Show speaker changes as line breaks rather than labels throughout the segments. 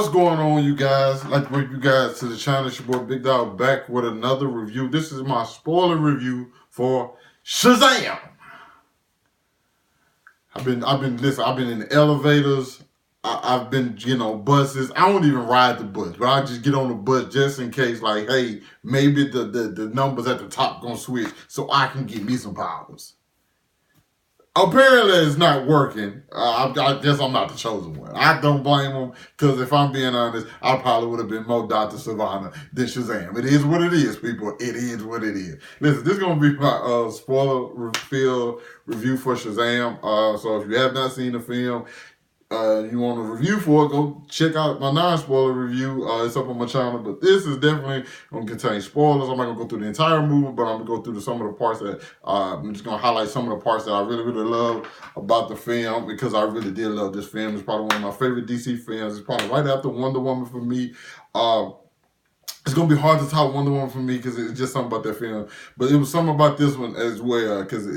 What's going on, you guys? Like to welcome you guys to the channel. It's your boy Big Dog back with another review. This is my spoiler review for Shazam. I've been in elevators. I've been, buses. I don't even ride the bus, but I just get on the bus just in case, like, hey, maybe the numbers at the top gonna switch so I can get me some powers. Apparently, it's not working. I guess I'm not the chosen one. I don't blame them, because if I'm being honest, I probably would have been more Dr. Savannah than Shazam. It is what it is, people. It is what it is. Listen, this is going to be my spoiler review for Shazam. So if you have not seen the film, you want a review for it, go check out my non-spoiler review. It's up on my channel, but this is definitely going to contain spoilers. I'm not going to go through the entire movie, but I'm going to go through some of the parts that I'm just going to highlight some of the parts that I really, really love about the film, because I really did love this film. It's probably one of my favorite DC films. It's probably right after Wonder Woman for me. It's going to be hard to top Wonder Woman for me because it's just something about that film. But it was something about this one as well, because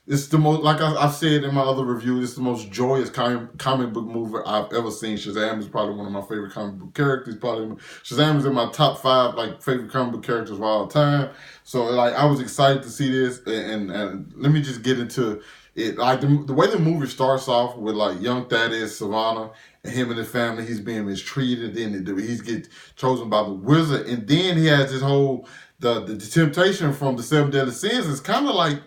it's the most, like I've said in my other review, it's the most joyous comic book movie I've ever seen. Shazam is probably one of my favorite comic book characters. Shazam is in my top 5 favorite comic book characters of all time. So I was excited to see this, and let me just get into it. Like the way the movie starts off with young Thaddeus Savannah and him and his family, he's being mistreated, then he's get chosen by the wizard, and then he has this whole the temptation from the 7 deadly sins. It's kind of like,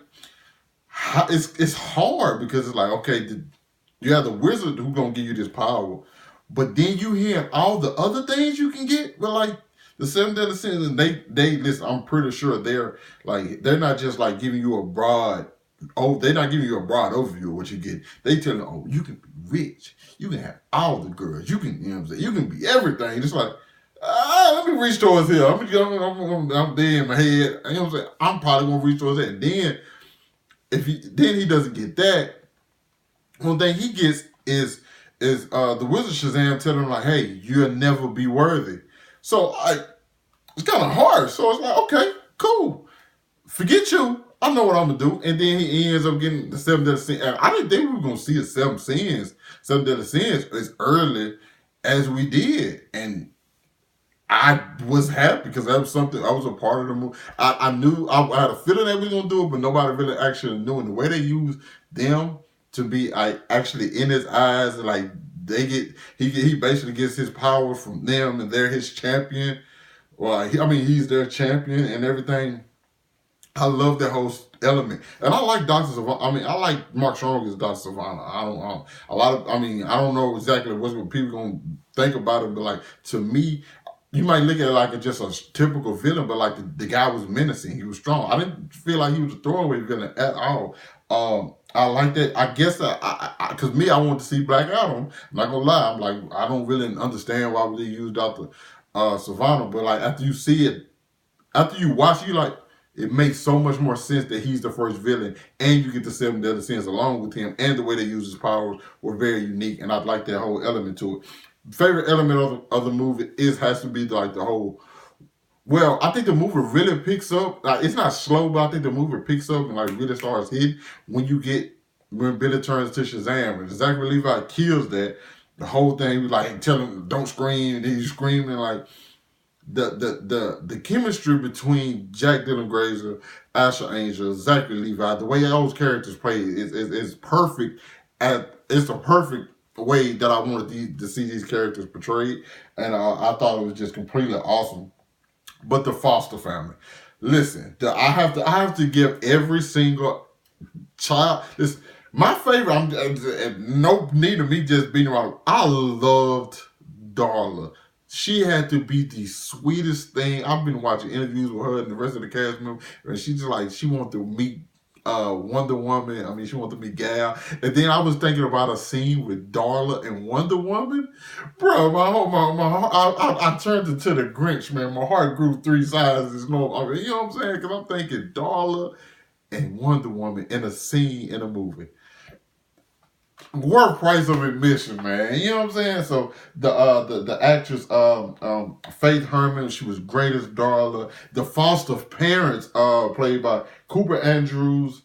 it's hard, because it's like, okay, you have the wizard who's gonna give you this power, but then you hear all the other things you can get. But the 7 deadly sins, and they listen. I'm pretty sure they're not just giving you a broad. Oh, they're not giving you a broad overview of what you get. They tell you, oh, you can be rich, you can have all the girls, you can, what I'm saying, you can be everything. It's like, let me reach towards here. I'm there in my head. You know what I'm saying? I'm probably gonna reach towards that, and then. Then he doesn't get that. One thing he gets is the wizard Shazam telling him hey, you'll never be worthy. So it's kind of harsh. So it's like, okay, cool, forget you. I know what I'm gonna do. And then he ends up getting the 7 deadly sins. I didn't think we were gonna see a 7 deadly sins as early as we did, and I was happy because that was something, I was a part of the movie. I knew, I had a feeling that we were going to do it, but nobody really actually knew. And the way they used them to be actually in his eyes, he basically gets his power from them, and they're his champion. Well, he's their champion and everything. I love that whole element, and I like Dr. Savannah. I like Mark Strong as Dr. Savannah. I don't know exactly what people gonna think about it, but to me, you might look at it like just a typical villain, but the guy was menacing. He was strong. I didn't feel like he was a throwaway villain at all. I like that. I guess because I wanted to see Black Adam. I'm not gonna lie. I don't really understand why would they use Dr. Savannah, but after you see it, after you watch, it makes so much more sense that he's the first villain, and you get the 7 deadly sins along with him, and the way they use his powers were very unique, and I like that whole element to it. Favorite element of the movie has to be the whole. Well, I think the movie really picks up. It's not slow, but I think the movie picks up and really starts hitting when Billy turns to Shazam, and Zachary Levi kills that. The whole thing, telling him don't scream, and he's screaming the chemistry between Jack Dylan Grazer, Asher Angel, Zachary Levi, the way those characters play is perfect. It's a perfect way that I wanted to see these characters portrayed, and I thought it was just completely awesome. But the Foster family, listen, I have to give every single child this. My favorite, no need of me just being around. I loved Darla. She had to be the sweetest thing. I've been watching interviews with her and the rest of the cast members, and she she wanted to meet Wonder Woman. She wanted to meet Gal. And then I was thinking about a scene with Darla and Wonder Woman. Bro, my heart, I turned into the Grinch, man. My heart grew 3 sizes. You know what I'm saying? Because I'm thinking Darla and Wonder Woman in a scene in a movie. Worth price of admission, man. You know what I'm saying? So the actress Faith Herman, she was great as Darla. The foster parents played by Cooper Andrews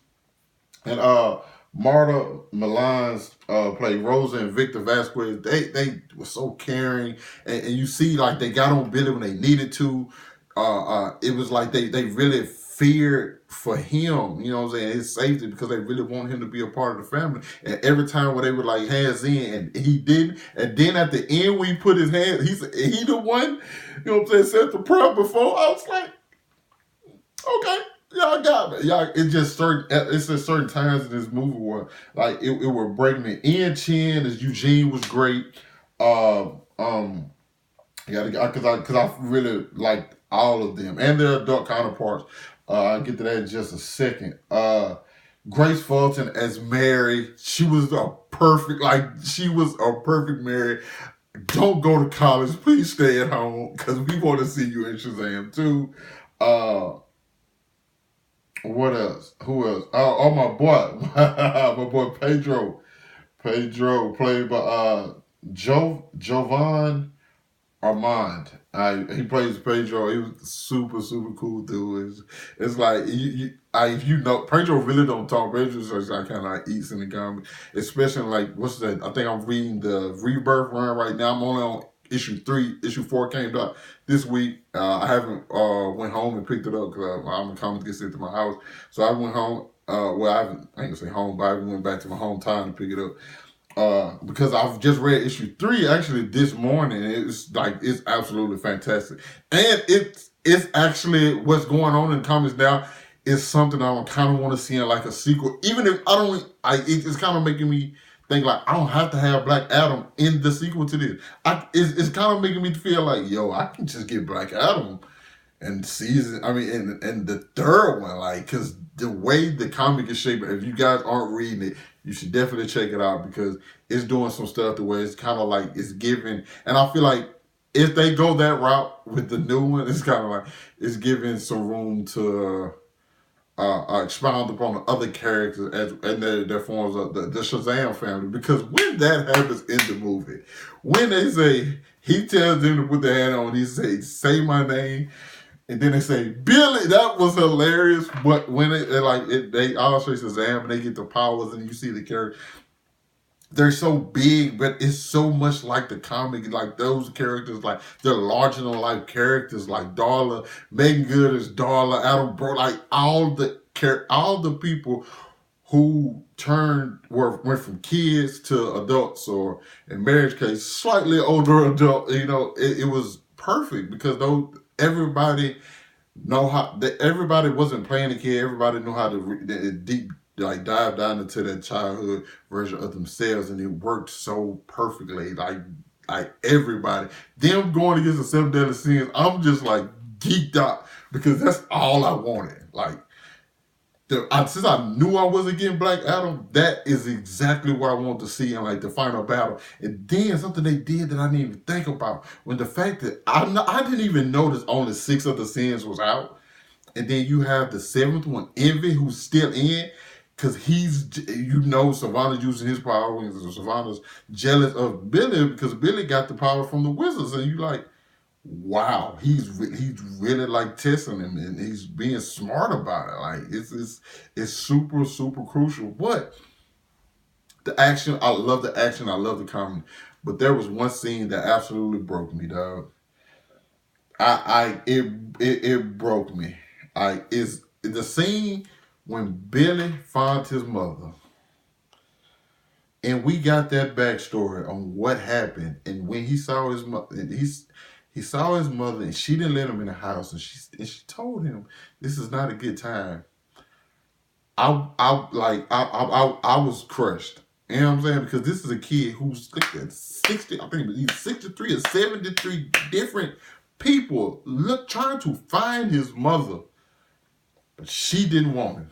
and Marta Milan's played Rosa and Victor Vasquez. They were so caring, and you see like they got on Billy when they needed to. It was like they really feared for him, you know what I'm saying, his safety, because they really want him to be a part of the family. And every time where they were like hands in and he didn't, and then at the end when he put his hands, he the one, you know what I'm saying, said the prayer before. I was like, okay, y'all got me. Y'all, it's just certain times in this movie where like it would break me. Ian Chin as Eugene was great. Yeah, because I really liked all of them and their adult counterparts. I'll get to that in just a second. Grace Fulton as Mary, she was a perfect Mary. Don't go to college, please stay at home because we want to see you in Shazam too. What else? Who else? Oh, my boy, my boy Pedro. Pedro played by Jovan Armand. He plays Pedro. He was super cool dude. It's like if you know Pedro really don't talk. Pedro's just like kind of like eats in the comic, especially like what's that? I think I'm reading the Rebirth run right now. I'm only on issue 3. Issue 4 came out this week. I haven't went home and picked it up because I'm a comic gets sent to my house. So I went home. Well, I ain't gonna say home, but I went back to my hometown to pick it up. Because I've just read issue 3 actually this morning. It's absolutely fantastic, and it's actually what's going on in comics now is something I kind of want to see in like a sequel. Even if I don't, it's kind of making me think like I don't have to have Black Adam in the sequel to this. It's kind of making me feel like yo, I can just get Black Adam and season. I mean, and the third one, like, because the way the comic is shaped, if you guys aren't reading it, you should definitely check it out because it's doing some stuff the way it's kind of like it's giving. And I feel like if they go that route with the new one, it's kind of like it's giving some room to expound upon the other characters and their forms of the Shazam family. Because when that happens in the movie, when they say he tells them to put their hand on, he say my name. And then they say Billy. That was hilarious. But when they all say Shazam and they get the powers and you see the character, they're so big, but it's so much like the comic. Like those characters, like they're larger than life characters. Like Darla, Megan Good is Darla, Adam Bro, like all the people who went from kids to adults, or in marriage case, slightly older adult. You know, it was perfect because everybody everybody wasn't playing a kid. Everybody knew how to deep dive down into that childhood version of themselves, and it worked so perfectly. Like everybody, them going against the 7 deadly sins, I'm just like geeked out because that's all I wanted. Like since I knew I wasn't getting Black Adam, that is exactly what I want to see in like the final battle. And then something they did that I didn't even think about, when the fact that I didn't even notice only 6 of the sins was out. And then you have the 7th one, Envy, who's still in, because Savannah's using his power, and Savannah's jealous of Billy because Billy got the power from the wizards, and you like, wow, he's really like testing him, and he's being smart about it. Like it's super crucial. But the action, I love the action, I love the comedy. But there was one scene that absolutely broke me, dog. It broke me. Is the scene when Billy found his mother, and we got that backstory on what happened, and when he saw his mother, he saw his mother, and she didn't let him in the house, and she told him this is not a good time. I was crushed. You know what I'm saying? Because this is a kid who's like 60, I think he's 63 or 73 different people trying to find his mother, but she didn't want him.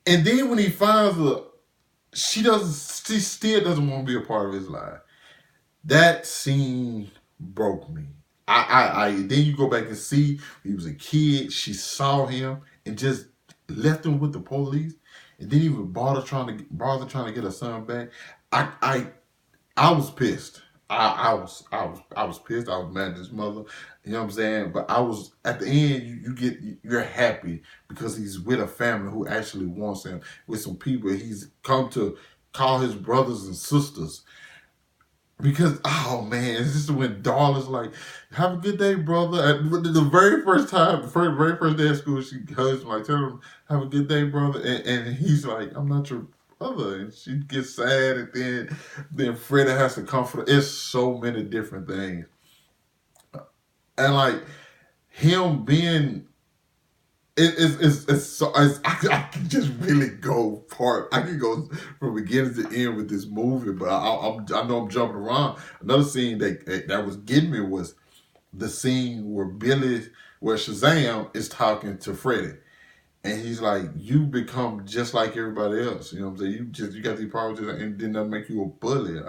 And then when he finds her, she still doesn't want to be a part of his life. That scene broke me. Then you go back and see he was a kid. She saw him and just left him with the police, and didn't even bother trying to get her son back. I was pissed. I was pissed. I was mad at his mother. You know what I'm saying? But I was at the end. You're happy because he's with a family who actually wants him. With some people he's come to call his brothers and sisters. Because oh man, this is when Darla's like, "Have a good day, brother." And the very first time, very first day of school, she hugs him, like, "Tell him have a good day, brother." And he's like, "I'm not your brother," and she gets sad, and then Freddie has to comfort her. It's so many different things, and like him being. It's so I can just really go part. I can go from beginning to end with this movie, but I know I'm jumping around. Another scene that was getting me was the scene where Shazam is talking to Freddy, and he's like, "You become just like everybody else." You know what I'm saying? You got these powers, and then that make you a bully.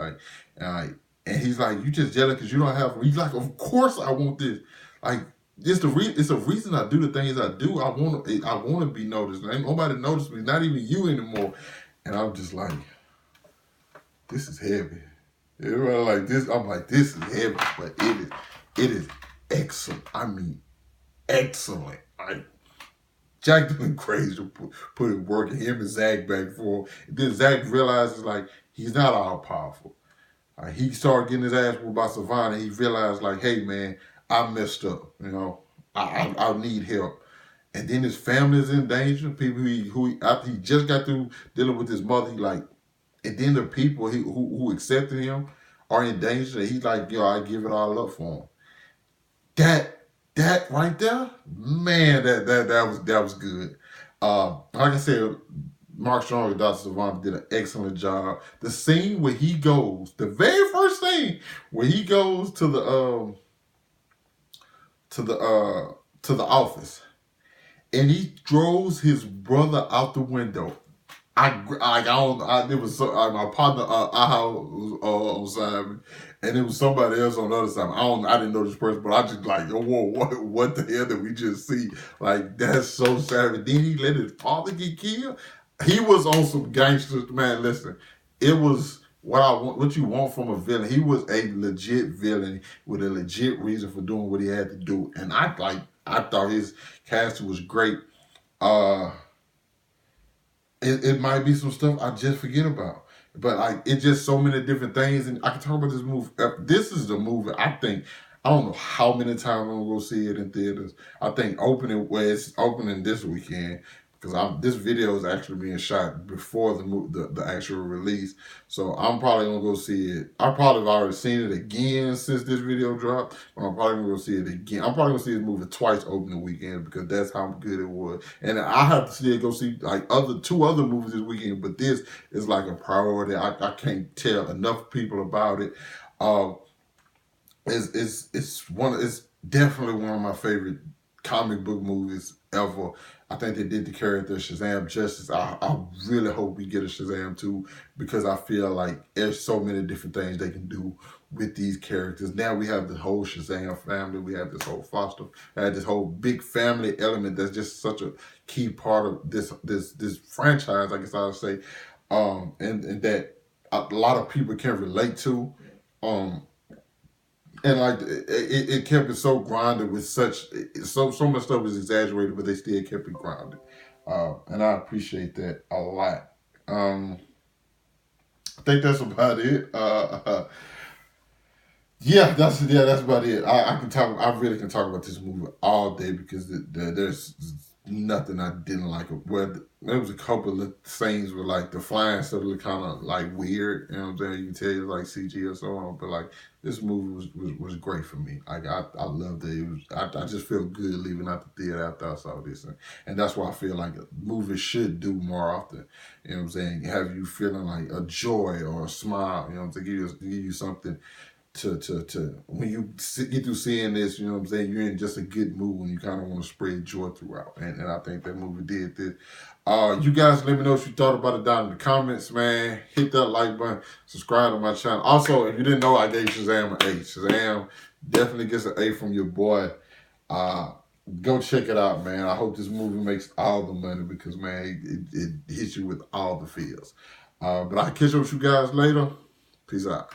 And he's like, "You just jealous because you don't have." He's like, "Of course I want this." Like it's a reason I do the things I do. I want to be noticed. Ain't nobody noticed me, not even you anymore. And I'm just like, this is heavy. You know, like this. I'm like, this is heavy, but it is excellent. I mean, excellent. Jack doing crazy to put in work, and him and Zach back for. Then Zach realizes like he's not all powerful. He started getting his ass whooped by Savannah. He realized like, hey man, I messed up. You know, I need help. And then his family is in danger. People who after he just got through dealing with his mother, he like, and then the people who accepted him are in danger. And he's like, yo, I give it all up for him. That right there, man, that was good. Like I said, Mark Strong and Dr. Savant did an excellent job. The scene where he goes, the very first scene where he goes to the office, and he throws his brother out the window. It was my partner was on side me, and it was somebody else on the other side. I didn't know this person, but I just like, oh, whoa, what the hell did we just see? Like that's so savage. Then he let his father get killed. He was on some gangsters, man. Listen, it was what you want from a villain. He was a legit villain with a legit reason for doing what he had to do, and I thought his casting was great. It might be some stuff I just forget about. But like it's just so many different things, and I can talk about this movie. This is the movie I don't know how many times I'm gonna go see it in theaters. I think it's opening this weekend because this video is actually being shot before the actual release. So I'm probably gonna go see it. I probably have already seen it again since this video dropped, but I'm probably gonna go see it again. I'm probably gonna see this movie twice opening weekend because that's how good it was. And I have to still go see like two other movies this weekend, but this is like a priority. I can't tell enough people about it. It's definitely one of my favorite comic book movies ever. I think they did the character Shazam justice. I really hope we get a Shazam 2 because I feel like there's so many different things they can do with these characters. Now we have the whole Shazam family. We have this whole this whole big family element that's just such a key part of this franchise, I guess I would say, and that a lot of people can relate to. And like it kept it so grounded with so much stuff was exaggerated, but they still kept it grounded, and I appreciate that a lot. I think that's about it. That's about it. I really can talk about this movie all day because there's nothing I didn't like. Well, there was a couple of scenes where like the flying stuff looked kind of like weird. You know what I'm saying? You can tell it's like CG or so on, but like this movie was great for me. Like I loved it. I just feel good leaving out the theater after I saw this, and that's why I feel like movies should do more often. You know what I'm saying? Have you feeling like a joy or a smile? You know what I'm saying? Give you something to when you get through seeing this, you know what I'm saying, you're in just a good mood and you kind of want to spread joy throughout. And I think that movie did this. You guys let me know what you thought about it down in the comments, man. Hit that like button, subscribe to my channel. Also, if you didn't know, I gave Shazam an A. Shazam definitely gets an A from your boy. Go check it out, man. I hope this movie makes all the money because, man, it hits you with all the feels. But I'll catch up with you guys later. Peace out.